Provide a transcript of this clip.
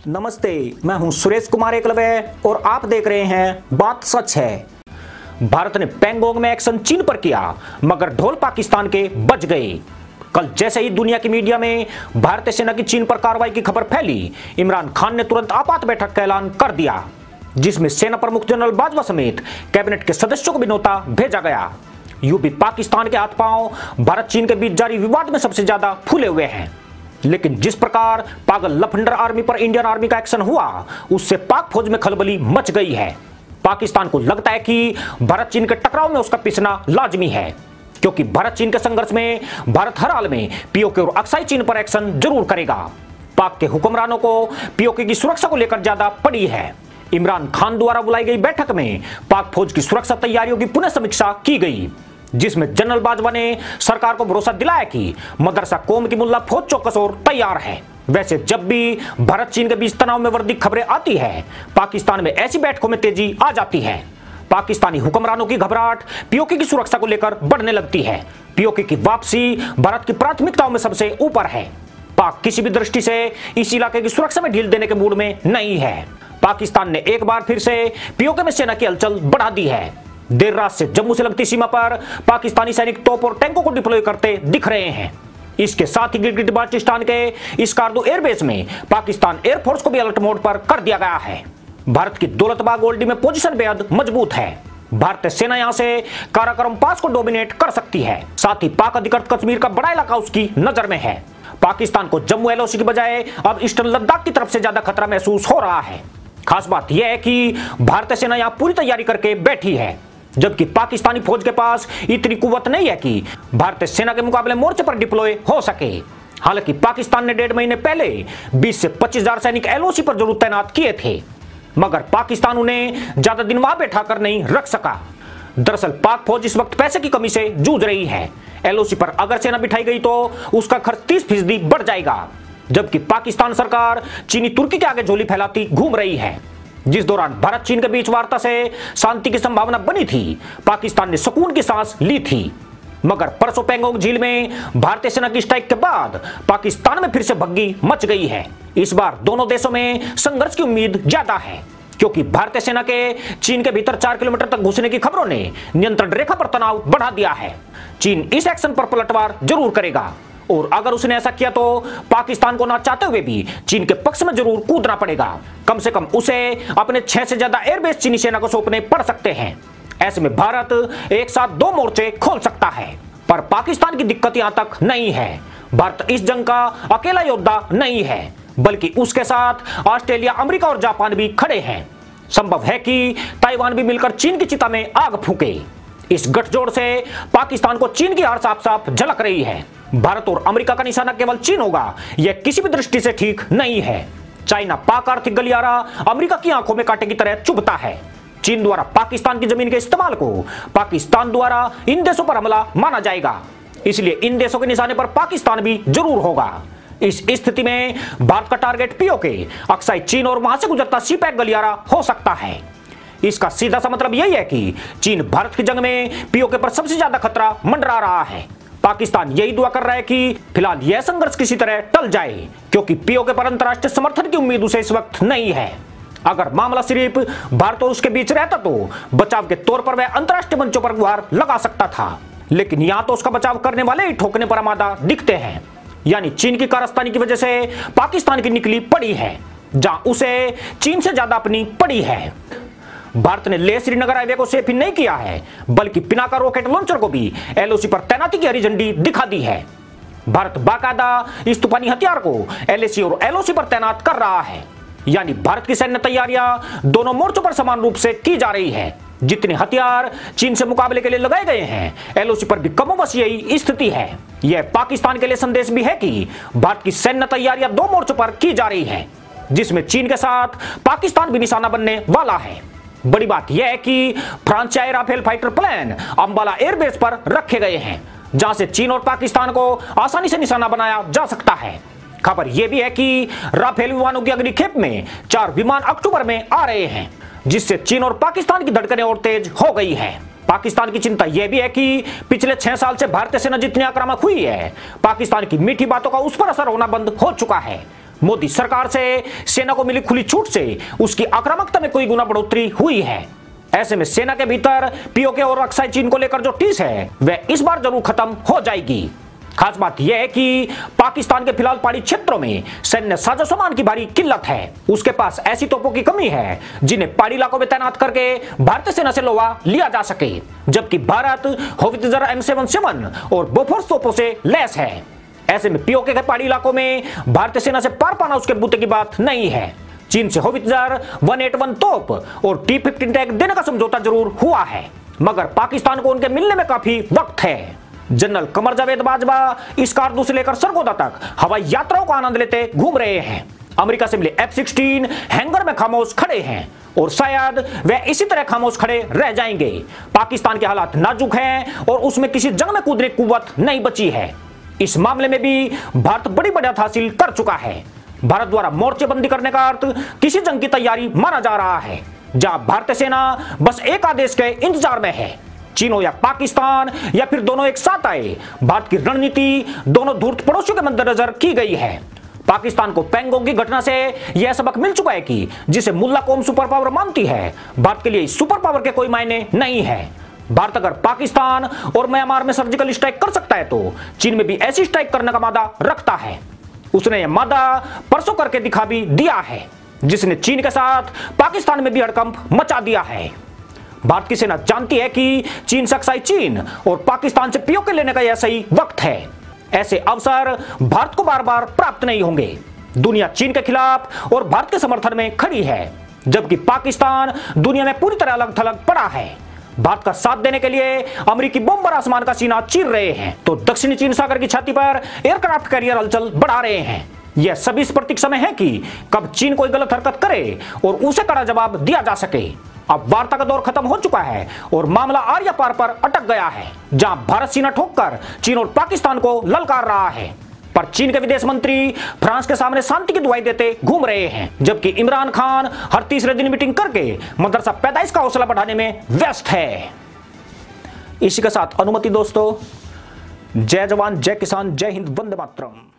नमस्ते, मैं हूं सुरेश कुमार एकलवे और आप देख रहे हैं बात सच है। भारत ने पैंगोंग में एक्शन चीन पर किया मगर ढोल पाकिस्तान के बज गए। कल जैसे ही दुनिया की मीडिया में भारतीय सेना की चीन पर कार्रवाई की खबर फैली, इमरान खान ने तुरंत आपात बैठक का ऐलान कर दिया, जिसमें सेना प्रमुख जनरल बाजवा समेत कैबिनेट के सदस्यों को भी न्योता भेजा गया। यूपी पाकिस्तान के हाथ पांव भारत चीन के बीच जारी विवाद में सबसे ज्यादा फूले हुए हैं। लेकिन जिस प्रकार पागल लफंडर आर्मी पर इंडियन आर्मी का एक्शन हुआ, उससे पाक फौज में खलबली मच गई है। पाकिस्तान को लगता है कि भारत चीन के टकराव में उसका पिसना लाजमी है, क्योंकि भारत चीन के संघर्ष में भारत हर हाल में पीओके और अक्साई चीन पर एक्शन जरूर करेगा। पाक के हुक्मरानों को पीओके की सुरक्षा को लेकर ज्यादा पड़ी है। इमरान खान द्वारा बुलाई गई बैठक में पाक फौज की सुरक्षा तैयारियों की पुनः समीक्षा की गई, जिसमें जनरल बाजवा ने सरकार को भरोसा दिलाया कि मदरसा कौम की मुल्ला फौज चौकस और तैयार है। वैसे जब भी भारत चीन के बीच तनाव में वर्दी खबरें आती है, पाकिस्तान में ऐसी बैठकों में तेजी आ जाती है। पाकिस्तानी हुक्मरानों की घबराहट पीओके की सुरक्षा को लेकर बढ़ने लगती है। पीओके की वापसी भारत की प्राथमिकताओं में सबसे ऊपर है। पाक किसी भी दृष्टि से इस इलाके की सुरक्षा में ढील देने के मूड में नहीं है। पाकिस्तान ने एक बार फिर से पीओके में सेना की हलचल बढ़ा दी है। देर रात से जम्मू से लगती सीमा पर पाकिस्तानी सैनिक तोप और टैंकों को डिप्लॉय करते दिख रहे हैं। इसके साथ ही गिलगिट बाल्टिस्तान के स्कार्दू एयरबेस में पाकिस्तान एयरफोर्स को भी अलर्ट मोड पर कर दिया गया है। भारत की दौलतबाग ओल्डी में पोजीशन बेहद मजबूत है। भारतीय सेना यहां से काराकोरम पास को डोमिनेट कर सकती है। साथ ही पाक अधिकृत कश्मीर का बड़ा इलाका उसकी नजर में है। पाकिस्तान को जम्मू एलओसी की बजाय अब ईस्टर्न लद्दाख की तरफ से ज्यादा खतरा महसूस हो रहा है। खास बात यह है कि भारतीय सेना यहां पूरी तैयारी करके बैठी है, जबकि पाकिस्तानी फौज के पास इतनी कुव्वत नहीं है कि भारतीय सेना के मुकाबले मोर्चे पर डिप्लॉय हो सके। हालांकि पाकिस्तान ने 1.5 महीने पहले 20 से 25,000 सैनिक एलओसी पर जरूर तैनात किए थे, मगर पाकिस्तान उन्हें ज्यादा दिन वहां बैठा कर नहीं रख सका। दरअसल पाक फौज इस वक्त पैसे की कमी से जूझ रही है। एलओसी पर अगर सेना बिठाई गई तो उसका खर्च 30% बढ़ जाएगा, जबकि पाकिस्तान सरकार चीनी तुर्की के आगे झोली फैलाती घूम रही है। जिस दौरान भारत चीन के बीच वार्ता से शांति की संभावना बनी थी, पाकिस्तान ने सुकून की सांस ली थी, मगर परसों पैंगोंग झील में भारतीय सेना की स्ट्राइक के बाद पाकिस्तान में फिर से भग्गी मच गई है। इस बार दोनों देशों में संघर्ष की उम्मीद ज्यादा है, क्योंकि भारतीय सेना के चीन के भीतर 4 किलोमीटर तक घुसने की खबरों ने नियंत्रण रेखा पर तनाव बढ़ा दिया है। चीन इस एक्शन पर पलटवार जरूर करेगा, और अगर उसने ऐसा किया तो पाकिस्तान को ना चाहते हुए भी चीन के पक्ष में जरूर कूदना पड़ेगा। कम से कम उसे अपने 6 से ज्यादा एयरबेस चीनी सेना को सौंपने पड़ सकते हैं। ऐसे में भारत एक साथ 2 मोर्चे खोल सकता है। पर पाकिस्तान की दिक्कत यहां तक नहीं है। भारत इस जंग का अकेला योद्धा नहीं है, बल्कि उसके साथ ऑस्ट्रेलिया, अमेरिका और जापान भी खड़े हैं। संभव है कि ताइवान भी मिलकर चीन की चिता में आग फूके। इस गठजोड़ से पाकिस्तान को चीन की हार साफ साफ झलक रही है। भारत और अमेरिका का निशाना केवल चीन होगा, यह किसी भी दृष्टि से ठीक नहीं है। चाइना पाक आर्थिक गलियारा अमेरिका की आंखों में कांटे की तरह चुभता है। चीन द्वारा पाकिस्तान की जमीन के इस्तेमाल को पाकिस्तान द्वारा इन देशों पर हमला माना जाएगा, इसलिए इन देशों के निशाने पर पाकिस्तान भी जरूर होगा। इस स्थिति में भारत का टारगेट पीओके, अक्साई चीन और वहां से गुजरता सीपैक गलियारा हो सकता है। इसका सीधा सा मतलब यही है कि चीन भारत की जंग में पीओके पर सबसे ज्यादा खतरा मंडरा रहा है। पाकिस्तान यही दुआ कर रहा है कि फिलहाल यह संघर्ष किसी तरह टल जाए, क्योंकि पीओके पर अंतर्राष्ट्रीय समर्थन की उम्मीद उसे इस वक्त नहीं है। अगर मामला सिर्फ भारत और उसके बीच रहता तो बचाव के तौर पर वह अंतर्राष्ट्रीय मंचों पर गुहार लगा सकता था, लेकिन यहां तो उसका बचाव करने वाले ही ठोकने पर आमादा दिखते हैं। यानी चीन की कारस्तानी की वजह से पाकिस्तान की निकली पड़ी है, जहां उसे चीन से ज्यादा अपनी पड़ी है। भारत ने लेह श्रीनगर हाईवे को सेफ ही नहीं किया है, बल्कि पिनाका रॉकेट लॉन्चर को भी एलओसी पर तैनाती की हरी झंडी दिखा दी है। भारत बाकायदा इस तूफानी हथियार को एलएसी और एलओसी पर तैनात कर रहा है। यानी भारत की सैन्य तैयारियां दोनों मोर्चों पर समान रूप से की जा रही है। जितने हथियार चीन से मुकाबले के लिए लगाए गए हैं, एलओसी पर भी कमोबश यही स्थिति है। यह पाकिस्तान के लिए संदेश भी है कि भारत की सैन्य तैयारियां 2 मोर्चों पर की जा रही है, जिसमें चीन के साथ पाकिस्तान भी निशाना बनने वाला है। बड़ी बात यह है कि फ्रांस से Rafale fighter plane Ambala airbase पर रखे गए हैं, जहां से चीन और पाकिस्तान को आसानी से निशाना बनाया जा सकता है। खबर यह भी है कि राफेल विमानों की अग्निखेप में 4 विमान अक्टूबर में आ रहे हैं, जिससे चीन और पाकिस्तान की धड़कनें और तेज हो गई है। पाकिस्तान की चिंता यह भी है कि पिछले 6 साल से भारतीय सेना जितनी आक्रामक हुई है, पाकिस्तान की मीठी बातों का उस पर असर होना बंद हो चुका है। मोदी सरकार से सेना को मिली खुली छूट से उसकी आक्रामकता में कोई गुना बढ़ोतरी हुई है। ऐसे में सेना के भीतर पीओके और अक्साई चीन को लेकर जो टीस है वह इस बार जरूर खत्म हो जाएगी। खास बात यह है कि पाकिस्तान के फिलहाल पहाड़ी क्षेत्रों में सैन्य साजो सामान की भारी किल्लत है। उसके पास ऐसी तोपों की कमी है जिन्हें पहाड़ी इलाकों में तैनात करके भारतीय सेना से लोहा लिया जा सके, जबकि भारत होवित्जर M777 और बोफोर्स तोपों से लैस है। ऐसे में पीओके के पहाड़ी इलाकों में भारतीय सेना से पार पाना उसके बूते की बात नहीं है। चीन से होवित्जर 181 तोप और T-15 टैंक देने का समझौता जरूर हुआ है, मगर पाकिस्तान को उनके मिलने में काफी वक्त है। जनरल कमर जावेद बाजवा इस कारतूस से लेकर सरगोदा तक हवाई यात्राओं का आनंद लेते घूम रहे हैं। अमेरिका से मिले F-16 हैंगर में खामोश खड़े हैं और शायद वे इसी तरह खामोश खड़े रह जाएंगे। पाकिस्तान के हालात नाजुक हैं और उसमें किसी जंग में कूदने की कुव्वत नहीं बची है। इस मामले में भी भारत बड़ी बढ़त हासिल कर चुका है। भारत द्वारा मोर्चेबंदी करने का अर्थ किसी जंग की तैयारी माना जा रहा है, जहां भारतीय सेना बस एक आदेश के इंतजार में है। चीन हो या पाकिस्तान या फिर दोनों एक साथ आए, भारत की रणनीति दोनों धूर्त पड़ोसियों के मद्देनजर की गई है। पाकिस्तान को पैंगोंग की घटना से यह सबक मिल चुका है कि जिसे मुल्ला कौम सुपर पावर मानती है, भारत के लिए इस सुपर पावर के कोई मायने नहीं है। भारत अगर पाकिस्तान और म्यांमार में सर्जिकल स्ट्राइक कर सकता है तो चीन में भी ऐसी स्ट्राइक करने का मादा रखता है। उसने यह मादा परसों करके दिखा भी दिया है, जिसने चीन के साथ पाकिस्तान में भी हड़कंप मचा दिया है। भारत की सेना जानती है कि चीन से अक्साई चीन और पाकिस्तान से पीओके लेने का यह सही वक्त है। ऐसे अवसर भारत को बार बार प्राप्त नहीं होंगे। दुनिया चीन के खिलाफ और भारत के समर्थन में खड़ी है, जबकि पाकिस्तान दुनिया में पूरी तरह अलग थलग पड़ा है। भारत का साथ देने के लिए अमेरिकी बॉम्बर आसमान का सीना चीर रहे हैं तो दक्षिणी चीन सागर की छाती पर एयरक्राफ्ट कैरियर हलचल बढ़ा रहे हैं। यह सभी इस प्रतीक समय है कि कब चीन कोई गलत हरकत करे और उसे कड़ा जवाब दिया जा सके। अब वार्ता का दौर खत्म हो चुका है और मामला आर्या पार पर अटक गया है, जहां भारत सीना ठोककर चीन और पाकिस्तान को ललकार रहा है, पर चीन के विदेश मंत्री फ्रांस के सामने शांति की दुआई देते घूम रहे हैं, जबकि इमरान खान हर तीसरे दिन मीटिंग करके मदरसा पैदाइश का हौसला बढ़ाने में व्यस्त है। इसी के साथ अनुमति दोस्तों, जय जवान जय किसान जय हिंद वंदे मातरम।